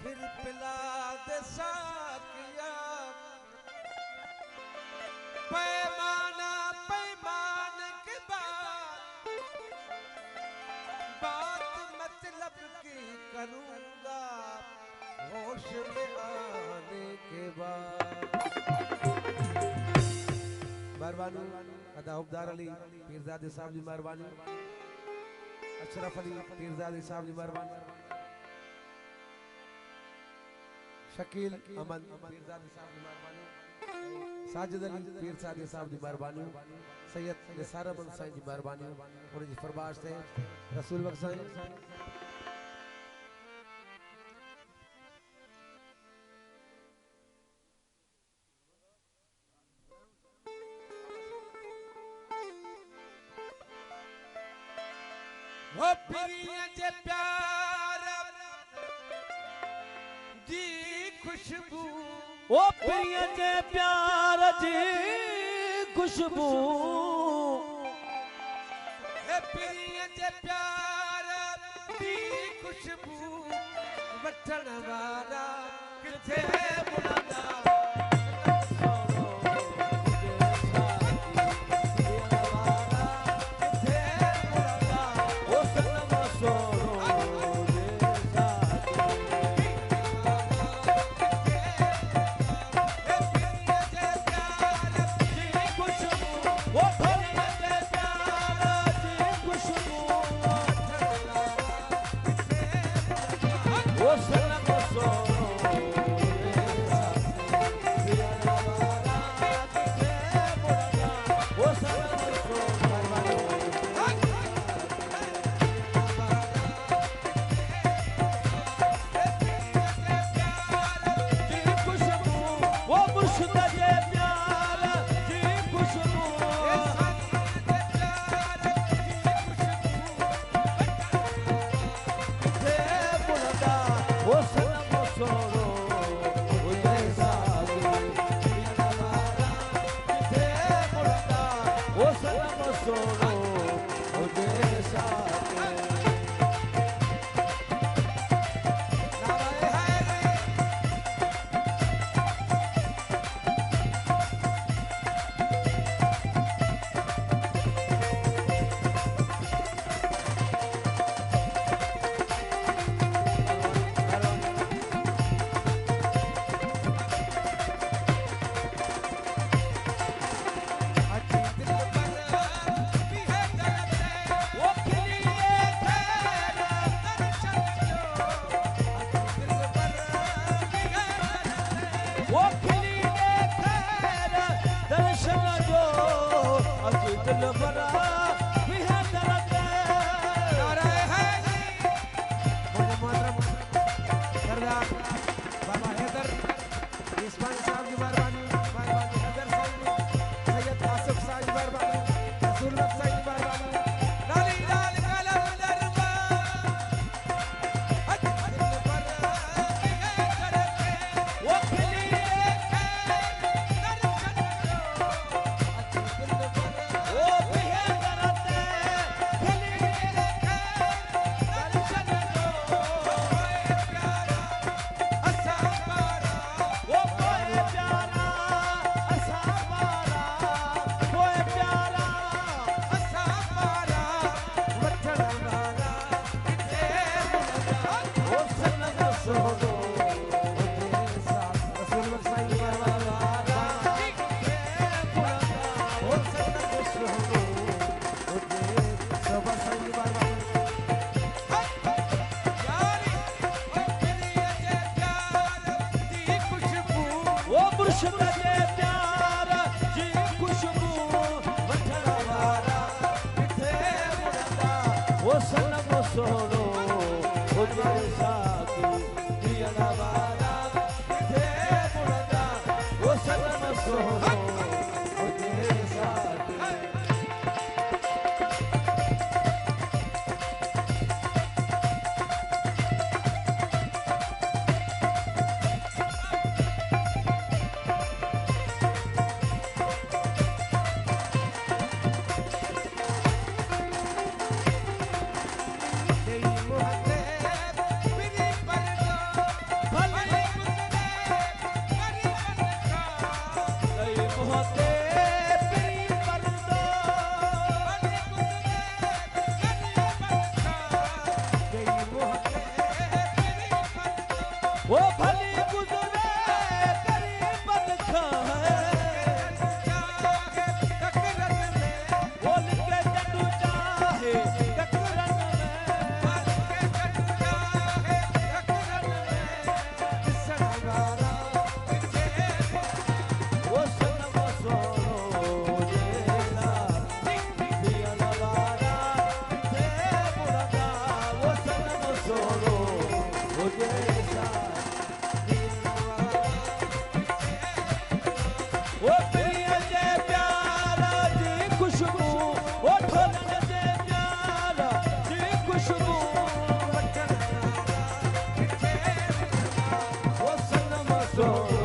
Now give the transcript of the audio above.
फिर पिला दे साकिया पैमाना पैमान के बाद बात मतलब की करूंगा होश में आने के बाद। मेहरबानी अदा उबदार अली पीरजादे साहब जी मेहरबानी, अशरफ अली पीरजादे साहब जी मेहरबानी, शकील अमन पीरजादे साहब जी मेहरबानी, साजिद अली पीरजादे साहब जी मेहरबानी, सैयद निसार अमन साईं जी मेहरबानी और जी फरमाश थे रसूल बख्श साईं। वो पिरिया जे प्यार जी खुशबू, ओ पिरिया जे प्यार जी खुशबू, पिरिया जे प्यार जी खुशबू वठण वारा किथे बुलंदा वो भली गुजरे गरीबन खाए बोल के जडू चाहे ककरन वो सनम सोनो जेला दिया लवारा से बुरदा वो सनम सोनो जेला वो प्रिय जे प्यारा जी खुशबू वो ढोलन जे प्यारा जी खुशबू वो सनम सोनो